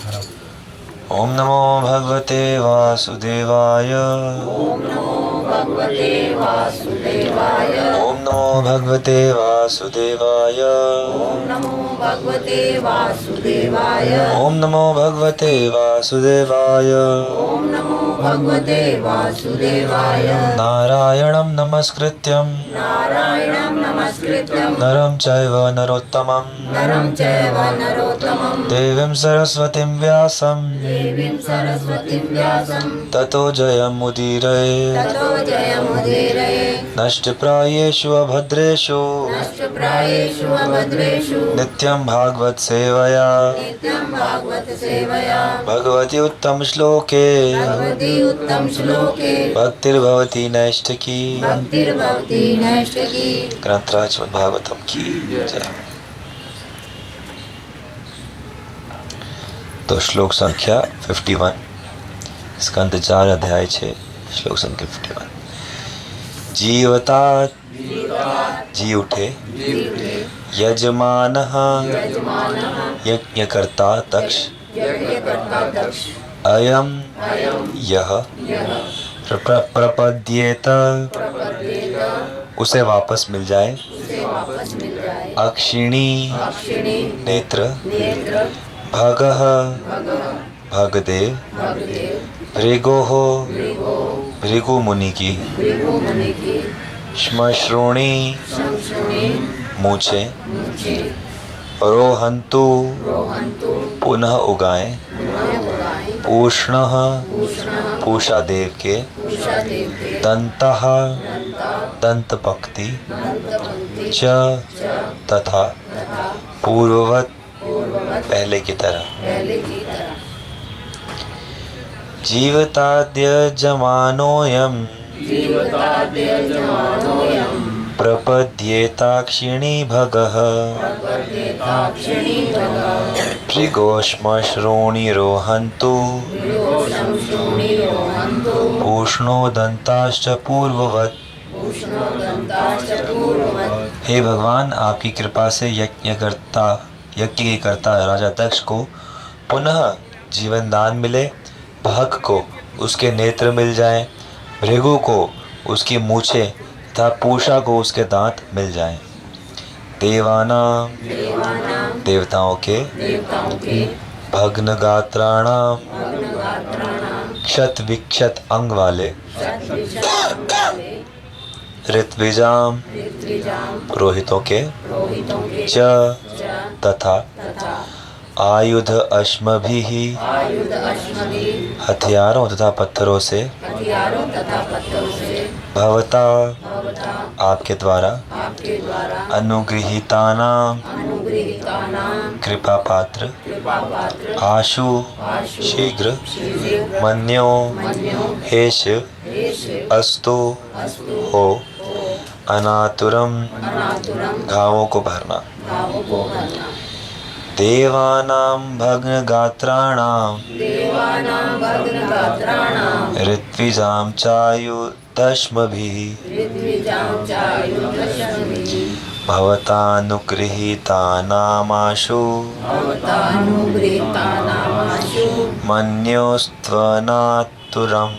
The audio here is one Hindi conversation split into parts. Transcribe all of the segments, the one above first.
ओम नमो भगवते वासुदेवाय। ओम नमो भगवते वासुदेवाय। ओम नमो भगवते वासुदेवाय। ओम नमो भगवते वासुदेवाय। ओम नमो भगवते वासुदेवाय। ओम नमो भगवते वासुदेवाय। नारायणं नमस्कृत्यं नारायणं नमस्कृत्यं नरं चैव नरोत्तमं नरं चैव नरोत्तमं देवीं सरस्वतीं व्यासं देवीं सरस्वतीं व्यासं ततो जयमुदीरये। ततो जयमुदीरये। नष्टप्रायेषु अभद्रेषु नष्टप्रायेषु अभद्रेषु नित्यं भागवत सेवया नित्यं भागवत सेवया भगवति उत्तम श्लोके भगवती उत्तम श्लोके भक्तिर्भवति नैष्ठिकी। भक्तिर्भवति नैष्ठिकी। ग्रंथराज श्रीमद् भागवतम की जय। तो श्लोक संख्या 51, स्कंद 4 अध्याय 6 श्लोक संख्या 51। जीवता जी उठे यजमानः यज्ञकर्ता दक्ष अयम यह प्रपद्येत उसे वापस मिल जाए। अक्षिणी नेत्र भगः भगदेव भृगोः भृगु मुनि की श्मश्रोणी मूछे रोहंतु पुनः उगाए पूष्णः पूषा देव के दंतः दंत पक्ति च तथा पूर्ववत पहले की तरह जीवताद्य जमानोऽयं प्रपद्येताक्षिणी भगः भृगोश्मश्रोणिरोहन्तु पूष्णो दंताश्च पूर्ववत्। हे भगवान, आपकी कृपा से यज्ञ के कर्ता राजा दक्ष को पुनः जीवन दान मिले, भग को उसके नेत्र मिल जाएं, भृगु को उसकी मूछे तथा पूषा को उसके दांत मिल जाएं। देवानां देवताओं के भग्न गात्राणां क्षत विक्षत अंग वाले ऋत्विजाम पुरोहितों के च तथा आयुध अश्मभिः हथियारों तथा पत्थरों से भवता आपके द्वारा अनुगृहीतानां कृपा पात्र आशु शीघ्र मन्यो हेश अस्तु हो अनातुरम घावों को भरना। देवानां भग्नगात्राणां ऋत्विजां चायुदश्मभिः भवतानुगृहीतानामाशु मन्योस्त्वनातुरम्।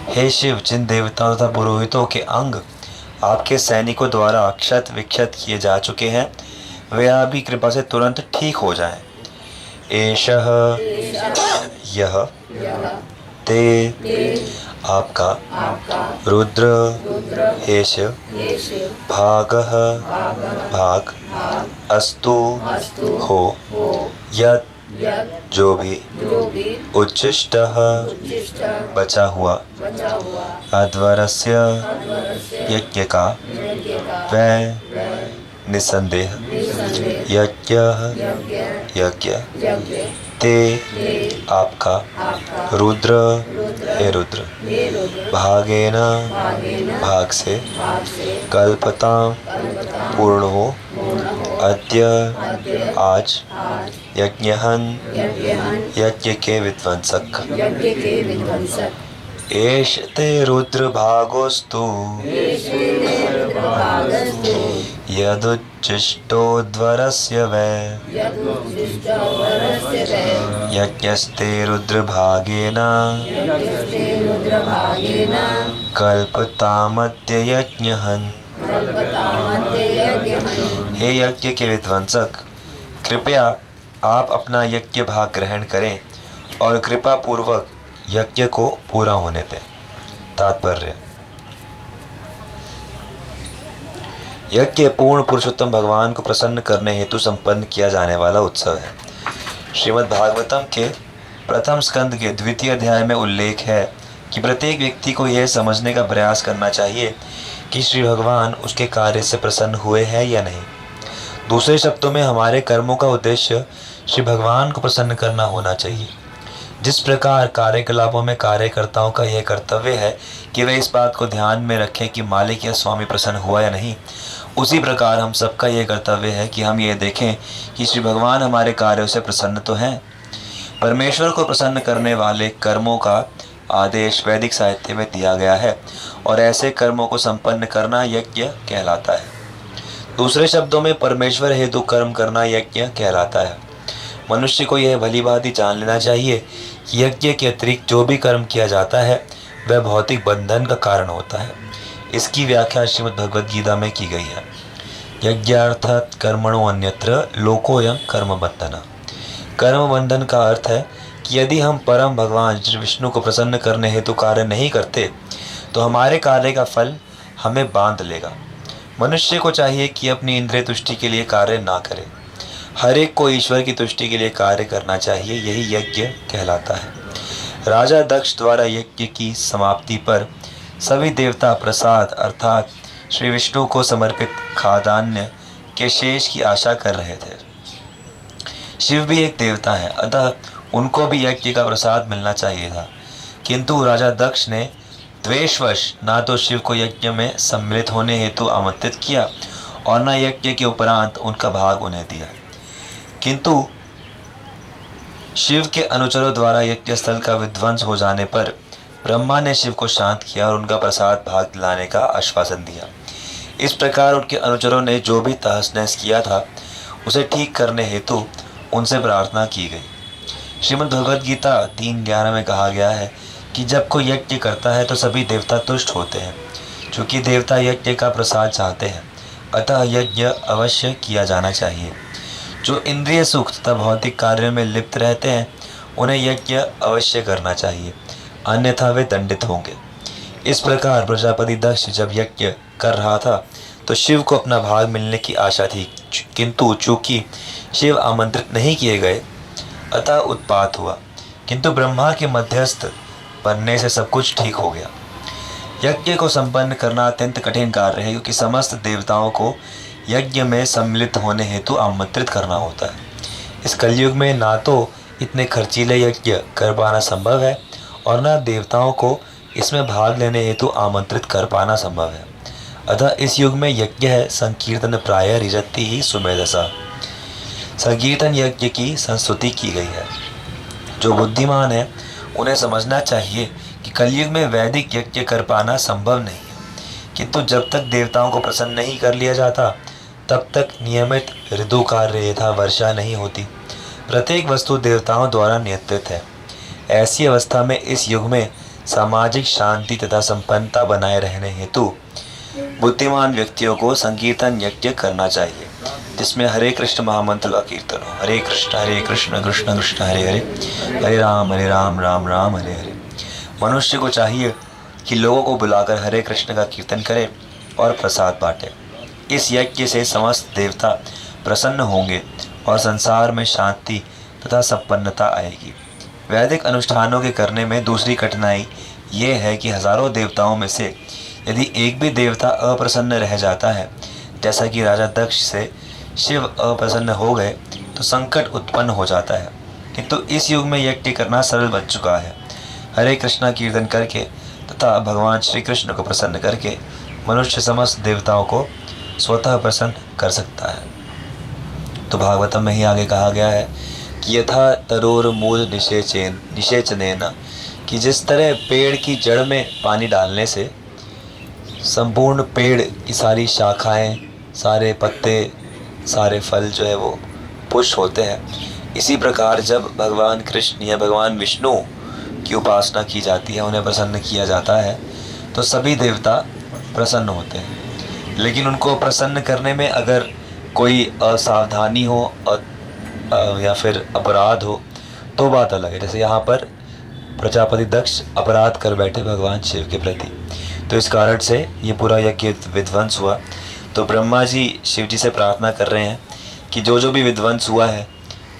हे शिव, जिन देवताओं तथा पुरोहितों के अंग आपके सैनिकों द्वारा अक्षत विक्षत किए जा चुके हैं, वे आपकी कृपा से तुरंत ठीक हो जाएं। एषः यह ते आपका रुद्र हेश भागः भाग अस्तु हो यत् जो भी उच्छिष्टः बचा हुआ अध्वरस्य यज्ञ का वह निसंदेह यज्ञ ते आपका रुद्र हे रुद्र भागेन भाग से कल्पता पूर्ण हो अद्य आज यज्ञहन यज्ञ के विध्वंसक एष ते रुद्र भागोस्तु यदुच्छिष्टोध्वरस्य वै यदुच्छिष्टोध्वरस्य वै यज्ञस्ते रुद्रभागेन यज्ञस्ते रुद्रभागेन कल्पतामद्य यज्ञहन्। कल्पतामद्य यज्ञहन्। हे यज्ञ के विध्वंसक, कृपया आप अपना यज्ञ भाग ग्रहण करें और कृपा पूर्वक यज्ञ को पूरा होने दें। तात्पर्य: यज्ञ पूर्ण पुरुषोत्तम भगवान को प्रसन्न करने हेतु संपन्न किया जाने वाला उत्सव है। श्रीमद् भागवतम के प्रथम स्कंद के द्वितीय अध्याय में उल्लेख है कि प्रत्येक व्यक्ति को यह समझने का प्रयास करना चाहिए कि श्री भगवान उसके कार्य से प्रसन्न हुए हैं या नहीं। दूसरे शब्दों में, हमारे कर्मों का उद्देश्य श्री भगवान को प्रसन्न करना होना चाहिए। जिस प्रकार कार्यकलापों में कार्यकर्ताओं का यह कर्तव्य है कि वे इस बात को ध्यान में रखें कि मालिक या स्वामी प्रसन्न हुआ या नहीं, उसी प्रकार हम सबका यह कर्तव्य है कि हम ये देखें कि श्री भगवान हमारे कार्यों से प्रसन्न तो हैं। परमेश्वर को प्रसन्न करने वाले कर्मों का आदेश वैदिक साहित्य में दिया गया है और ऐसे कर्मों को संपन्न करना यज्ञ कहलाता है। दूसरे शब्दों में, परमेश्वर हेतु कर्म करना यज्ञ कहलाता है। मनुष्य को यह भली भांति जान लेना चाहिए कि यज्ञ के अतिरिक्त जो भी कर्म किया जाता है वह भौतिक बंधन का कारण होता है। इसकी व्याख्या श्रीमद् भगवद गीता में की गई है। यज्ञार्थात् कर्मणो अन्यत्र लोकोयं कर्म बंधन। कर्म बंधन का अर्थ है कि यदि हम परम भगवान श्री विष्णु को प्रसन्न करने हेतु कार्य नहीं करते तो हमारे कार्य का फल हमें बांध लेगा। मनुष्य को चाहिए कि अपनी इंद्रिय तुष्टि के लिए कार्य ना करे। हर एक को ईश्वर की तुष्टि के लिए कार्य करना चाहिए, यही यज्ञ कहलाता है। राजा दक्ष द्वारा यज्ञ की समाप्ति पर सभी देवता प्रसाद अर्थात श्री विष्णु को समर्पित खाद्यान्न के शेष की आशा कर रहे थे। शिव भी एक देवता है, अतः उनको भी यज्ञ का प्रसाद मिलना चाहिए था, किंतु राजा दक्ष ने द्वेषवश ना तो शिव को यज्ञ में सम्मिलित होने हेतु आमंत्रित किया और न यज्ञ के उपरांत उनका भाग उन्हें दिया। किंतु शिव के अनुचरों द्वारा यज्ञ स्थल का विध्वंस हो जाने पर ब्रह्मा ने शिव को शांत किया और उनका प्रसाद भाग दिलाने का आश्वासन दिया। इस प्रकार उनके अनुचरों ने जो भी तहस नहस किया था उसे ठीक करने हेतु उनसे प्रार्थना की गई। श्रीमद् भगवद गीता 3:11 में कहा गया है कि जब कोई यज्ञ करता है तो सभी देवता तुष्ट होते हैं। चूँकि देवता यज्ञ का प्रसाद चाहते हैं, अतः यज्ञ अवश्य किया जाना चाहिए। जो इंद्रिय सुख तथा भौतिक कार्यों में लिप्त रहते हैं उन्हें यज्ञ अवश्य करना चाहिए, अन्यथा वे दंडित होंगे। इस प्रकार प्रजापति दक्ष जब यज्ञ कर रहा था तो शिव को अपना भाग मिलने की आशा थी, किंतु चूंकि शिव आमंत्रित नहीं किए गए अतः उत्पात हुआ। किंतु ब्रह्मा के मध्यस्थ बनने से सब कुछ ठीक हो गया। यज्ञ को संपन्न करना अत्यंत कठिन कार्य है, क्योंकि समस्त देवताओं को यज्ञ में सम्मिलित होने हेतु आमंत्रित करना होता है। इस कलयुग में ना तो इतने खर्चीले यज्ञ कर पाना संभव है और न देवताओं को इसमें भाग लेने हेतु आमंत्रित कर पाना संभव है। अतः इस युग में यज्ञ है संकीर्तन प्राय रिजति ही सुमेधसा। संकीर्तन यज्ञ की संस्तुति की गई है। जो बुद्धिमान है उन्हें समझना चाहिए कि कलयुग में वैदिक यज्ञ कर पाना संभव नहीं है, किंतु जब तक देवताओं को प्रसन्न नहीं कर लिया जाता तब तक नियमित ऋतु कार्य यथा वर्षा नहीं होती। प्रत्येक वस्तु देवताओं द्वारा नियंत्रित है। ऐसी अवस्था में इस युग में सामाजिक शांति तथा संपन्नता बनाए रहने हेतु बुद्धिमान व्यक्तियों को संकीर्तन यज्ञ करना चाहिए, जिसमें हरे कृष्ण महामंत्र का कीर्तन हो। हरे कृष्ण कृष्ण कृष्ण हरे हरे, हरे राम राम राम हरे हरे। मनुष्य को चाहिए कि लोगों को बुलाकर हरे कृष्ण का कीर्तन करे और प्रसाद बांटे। इस यज्ञ से समस्त देवता प्रसन्न होंगे और संसार में शांति तथा संपन्नता आएगी। वैदिक अनुष्ठानों के करने में दूसरी कठिनाई ये है कि हजारों देवताओं में से यदि एक भी देवता अप्रसन्न रह जाता है, जैसा कि राजा दक्ष से शिव अप्रसन्न हो गए, तो संकट उत्पन्न हो जाता है। किंतु इस युग में यज्ञ करना सरल बन चुका है। हरे कृष्णा कीर्तन करके तथा भगवान श्री कृष्ण को प्रसन्न करके मनुष्य समस्त देवताओं को स्वतः प्रसन्न कर सकता है। तो भागवतम में ही आगे कहा गया है कि यथा तरोर मूल निषेचनेन, कि जिस तरह पेड़ की जड़ में पानी डालने से संपूर्ण पेड़ की सारी शाखाएं सारे पत्ते, सारे फल जो है वो पुष्ट होते हैं। इसी प्रकार जब भगवान कृष्ण या भगवान विष्णु की उपासना की जाती है, उन्हें प्रसन्न किया जाता है, तो सभी देवता प्रसन्न होते हैं। लेकिन उनको प्रसन्न करने में अगर कोई असावधानी हो या फिर अपराध हो तो बात अलग है। जैसे यहाँ पर प्रजापति दक्ष अपराध कर बैठे भगवान शिव के प्रति, तो इस कारण से ये पूरा यज्ञ विध्वंस हुआ। तो ब्रह्मा जी शिव जी से प्रार्थना कर रहे हैं कि जो जो भी विध्वंस हुआ है,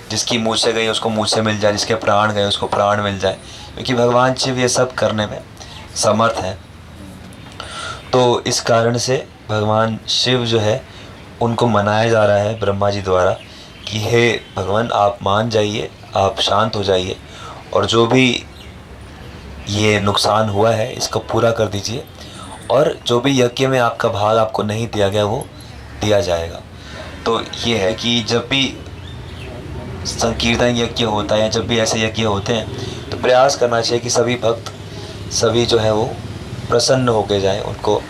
जिसकी मूछें गई उसको मूछें मिल जाए, जिसके प्राण गए उसको प्राण मिल जाए, क्योंकि भगवान शिव ये सब करने में समर्थ हैं। तो इस कारण से भगवान शिव जो है उनको मनाया जा रहा है ब्रह्मा जी द्वारा कि हे भगवान, आप मान जाइए, आप शांत हो जाइए, और जो भी ये नुकसान हुआ है इसको पूरा कर दीजिए, और जो भी यज्ञ में आपका भाग आपको नहीं दिया गया वो दिया जाएगा। तो ये है कि जब भी संकीर्तन यज्ञ होता है या जब भी ऐसे यज्ञ होते हैं तो प्रयास करना चाहिए कि सभी भक्त, सभी जो है वो प्रसन्न होके जाए, उनको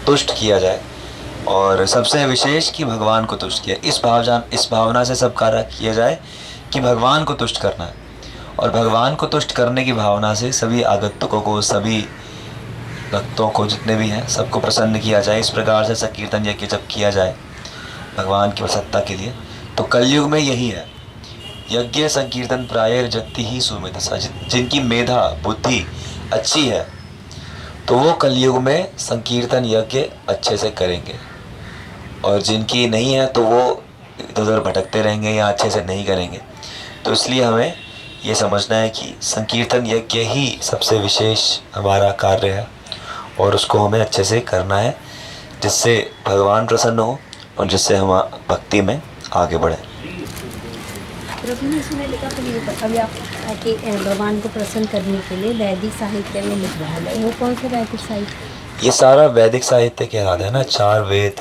तुष्ट किया जाए, और सबसे विशेष कि भगवान को तुष्ट किया। इस भावना से सब कार्य किया जाए कि भगवान को तुष्ट करना है, और भगवान को तुष्ट करने की भावना से सभी आगंतुकों को, सभी भक्तों को, जितने भी हैं सबको प्रसन्न किया जाए। इस प्रकार से संकीर्तन यज्ञ जब किया जाए भगवान की प्रसन्नता के लिए, तो कलयुग में यही है, यज्ञ संकीर्तन प्रायर जगति ही सुमेधसा। जिनकी मेधा बुद्धि अच्छी है तो वो कलयुग में संकीर्तन यज्ञ अच्छे से करेंगे, और जिनकी नहीं है तो वो इधर उधर भटकते रहेंगे या अच्छे से नहीं करेंगे। तो इसलिए हमें ये समझना है कि संकीर्तन यज्ञ ही सबसे विशेष हमारा कार्य है, और उसको हमें अच्छे से करना है, जिससे भगवान प्रसन्न हो और जिससे हम भक्ति में आगे बढ़े। प्रभु ने इसमें लिखा अभी आप कि भगवान को प्रसन्न करने के लिए वैदिक साहित्य में लिख रहा है, वो कौन सा वैदिक साहित्य? ये सारा वैदिक साहित्य कहलाता है ना। 4 वेद,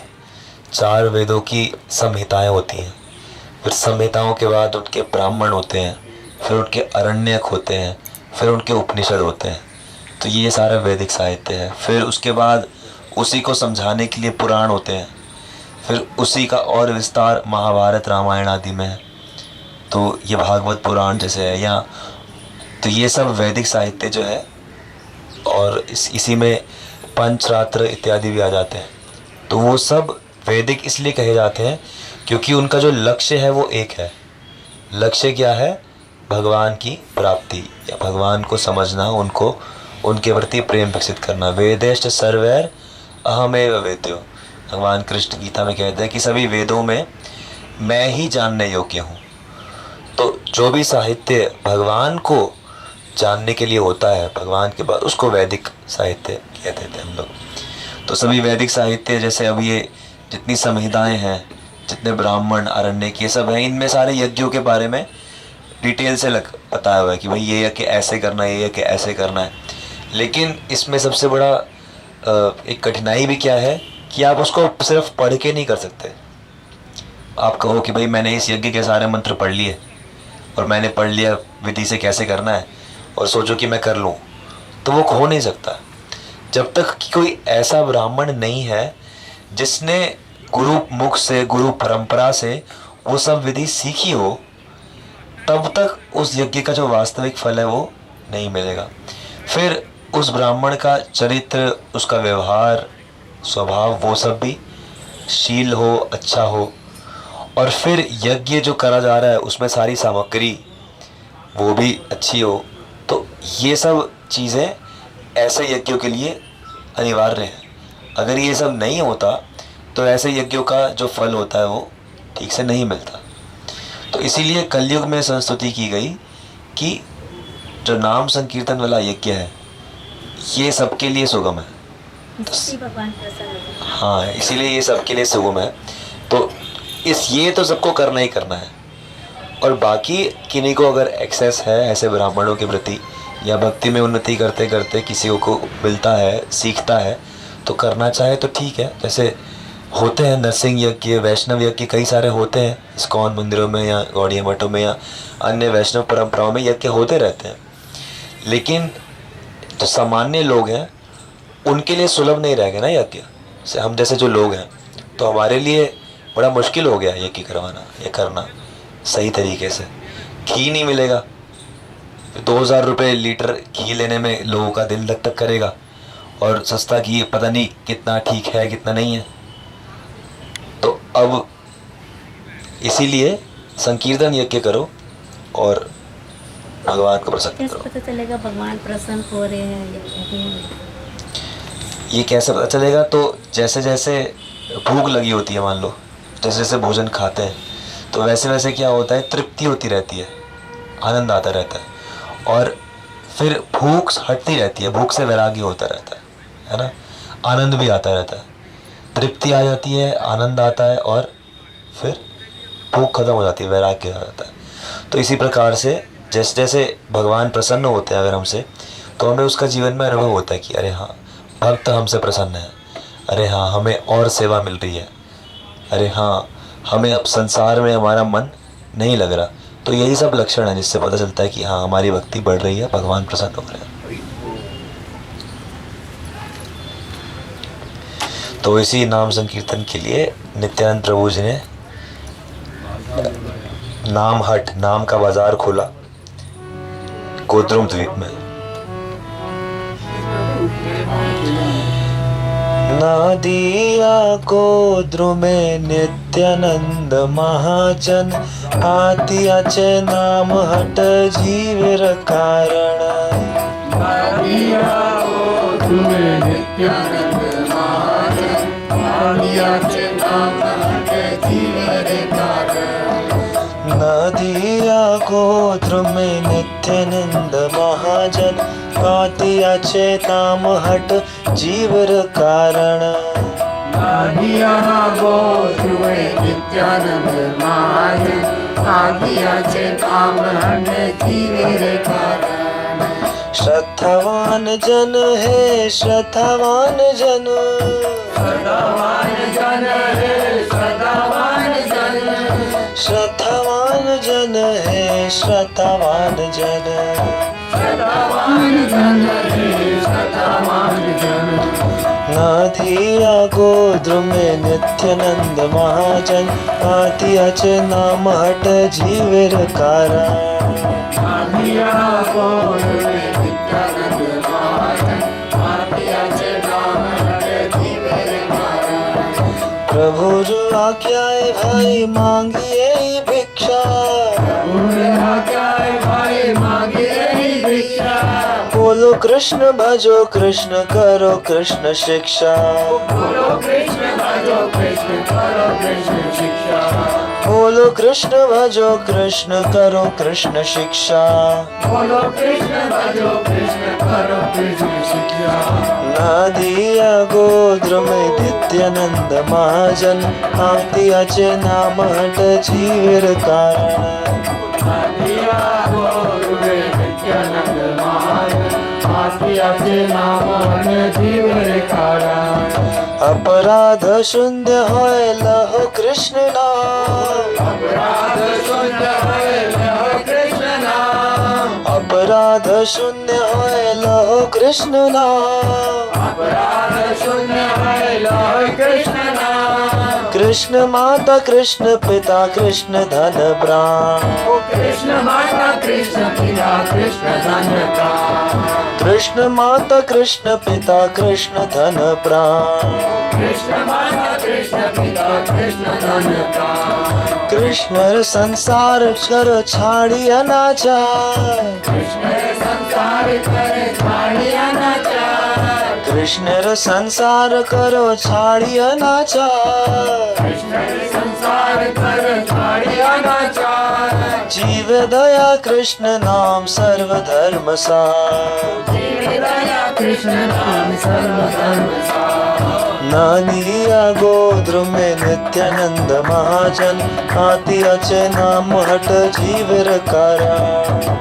4 वेदों की संहिताएं होती हैं, फिर संहिताओं के बाद उनके ब्राह्मण होते हैं, फिर उनके अरण्यक होते हैं, फिर उनके उपनिषद होते हैं। तो ये सारा वैदिक साहित्य है। फिर उसके बाद उसी को समझाने के लिए पुराण होते हैं, फिर उसी का और विस्तार महाभारत रामायण आदि में है। तो ये भागवत पुराण जैसे है, या तो ये सब वैदिक साहित्य जो है, और इसी में पंचरात्र इत्यादि भी आ जाते हैं। तो वो सब वैदिक इसलिए कहे जाते हैं क्योंकि उनका जो लक्ष्य है वो एक है। लक्ष्य क्या है? भगवान की प्राप्ति या भगवान को समझना, उनको उनके प्रति प्रेम विकसित करना। वेदेश्च सर्वैर अहमेव वेद्यो। भगवान कृष्ण गीता में कहते हैं कि सभी वेदों में मैं ही जानने योग्य हूँ। तो जो भी साहित्य भगवान को जानने के लिए होता है, भगवान के बाद, उसको वैदिक साहित्य कहते थे हम लोग। तो सभी वैदिक साहित्य जैसे अब ये जितनी संहिताएं हैं, जितने ब्राह्मण अरण्यक ये सब हैं, इनमें सारे यज्ञों के बारे में डिटेल से बताया हुआ है कि भाई ये यज्ञ ऐसे करना है, ये यज्ञ ऐसे करना है। लेकिन इसमें सबसे बड़ा एक कठिनाई भी क्या है कि आप उसको सिर्फ पढ़ के नहीं कर सकते। आप कहो कि भाई मैंने इस यज्ञ के सारे मंत्र पढ़ लिए और मैंने पढ़ लिया विधि से कैसे करना है और सोचो कि मैं कर लूँ, तो वो हो नहीं सकता जब तक कि कोई ऐसा ब्राह्मण नहीं है जिसने गुरु मुख से, गुरु परंपरा से वो सब विधि सीखी हो। तब तक उस यज्ञ का जो वास्तविक फल है वो नहीं मिलेगा। फिर उस ब्राह्मण का चरित्र, उसका व्यवहार, स्वभाव, वो सब भी शील हो, अच्छा हो, और फिर यज्ञ जो करा जा रहा है उसमें सारी सामग्री वो भी अच्छी हो। तो ये सब चीज़ें ऐसे यज्ञों के लिए अनिवार्य है। अगर ये सब नहीं होता तो ऐसे यज्ञों का जो फल होता है वो ठीक से नहीं मिलता। तो इसीलिए कलयुग में संस्तुति की गई कि जो नाम संकीर्तन वाला यज्ञ है ये सबके लिए सुगम है। हाँ, इसीलिए ये सबके लिए सुगम है। तो ये तो सबको करना ही करना है। और बाकी किन्हीं को अगर एक्सेस है ऐसे ब्राह्मणों के प्रति, या भक्ति में उन्नति करते करते किसी को मिलता है, सीखता है, तो करना चाहे तो ठीक है। जैसे होते हैं नरसिंह यज्ञ, वैष्णव यज्ञ कई सारे होते हैं इस्कॉन मंदिरों में या गौड़िया मठों में या अन्य वैष्णव परंपराओं में यज्ञ होते रहते हैं। लेकिन जो सामान्य लोग हैं उनके लिए सुलभ नहीं रहेगा ना यज्ञ। हम जैसे जो लोग हैं तो हमारे लिए बड़ा मुश्किल हो गया यज्ञ करवाना, ये करना सही तरीके से। घी नहीं मिलेगा, 2000 रुपये लीटर घी लेने में लोगों का दिल धक धक करेगा, और सस्ता घी पता नहीं कितना ठीक है कितना नहीं है। तो अब इसीलिए संकीर्तन यज्ञ करो और भगवान को प्रसन्न कैसे करो। पता चलेगा भगवान प्रसन्न हो रहे हैं या नहीं? ये कैसे पता चलेगा? तो जैसे जैसे भूख लगी होती है, मान लो जैसे जैसे भोजन खाते हैं तो वैसे वैसे क्या होता है, तृप्ति होती रहती है, आनंद आता रहता है, और फिर भूख हटती रहती है, भूख से वैराग्य होता रहता है ना, आनंद भी आता रहता है, तृप्ति आ जाती है, आनंद आता है, और फिर भूख खत्म हो जाती है, वैराग्य आ जाता है। तो इसी प्रकार से जैसे जैसे भगवान प्रसन्न होते हैं अगर हमसे, तो हमें उसका जीवन में अनुभव होता है कि अरे हाँ भक्त हमसे प्रसन्न है, अरे हाँ हमें और सेवा मिल रही है, अरे हाँ हमें अब संसार में हमारा मन नहीं लग रहा। तो यही सब लक्षण है जिससे पता चलता है कि हाँ हमारी भक्ति बढ़ रही है, भगवान प्रसन्न हो रहे हैं। तो इसी नाम संकीर्तन के लिए नित्यानंद प्रभु जी ने नाम हट, नाम का बाजार खोला गोद्रुम द्वीप में। नादिया गोद्रु में नित्यानंद महाजन, आतिया चे नाम हट जीवर कारण। नादिया गोद्रु में नित्यानंद महाजन, आतिया चे नाम हट जीवर कारण। नदिया गोद्र में नित्यानंद महाजन, आतिया चे नाम हट जीवर कारण। नादिया गोद्रु में नित्यानंद महाजन, आतिया चे नाम हट जीवर कारण। श्रद्धावान जन है श्रद्धावान जन, श्रद्धावान जन है श्रद्धावान जन, श्रद्धावान जन है श्रद्धावान जन। श्रद्धावान जन है श्रद्धावान जन। नादिया गोद्रु में नित्यानंद महाजन, आतिया चे नाम हट जीवर कारण। नादिया गोद्रु में नित्यानंद महाजन, आतिया चे नाम हट जीवर कारण। प्रभु जो आज्ञा है भाई मांगिए ही भिक्षा, भाई मांगे भिक्षा। बोलो कृष्ण भजो कृष्ण करो कृष्ण शिक्षा, बोलो कृष्ण भजो कृष्ण करो कृष्ण शिक्षा। बोलो कृष्ण भजो कृष्ण करो कृष्ण शिक्षा। बोलो कृष्ण भजो कृष्ण करो कृष्ण शिक्षा। नादिया गोद्रु में नित्यानंद महाजन, आतिया चे नाम हट जीवर कारण। नादिया गोद्रु में नित्यानंद महाजन, आतिया चे नाम हट जीवर कारण। अपराध शून्य होय लहो कृष्ण नाम, अपराध शून्य है लहो कृष्ण नाम। अपराध शून्य होय लहो कृष्ण नाम। अपराध शून्य है लहो कृष्ण नाम। कृष्ण माता कृष्ण पिता कृष्ण धन प्राण, कृष्ण माता कृष्ण पिता कृष्ण धन प्राण। कृष्ण माता कृष्ण पिता कृष्ण धन प्राण। कृष्ण माता कृष्ण पिता कृष्ण धन प्राण। कृष्ण संसार कर छाड़ी अनाचार, कृष्ण संसार करे छाड़ी अनाचार। कृष्ण संसार करो छाड़ी अनाचार। कृष्ण संसार करे छाड़ी अनाचार। जीव दया कृष्ण नाम सर्व धर्म सार, जीव दया कृष्ण नाम सर्व धर्म सार। नादिया गोद्रु में नित्यानंद महाजन, आतिया चे नाम हट जीवर कारण।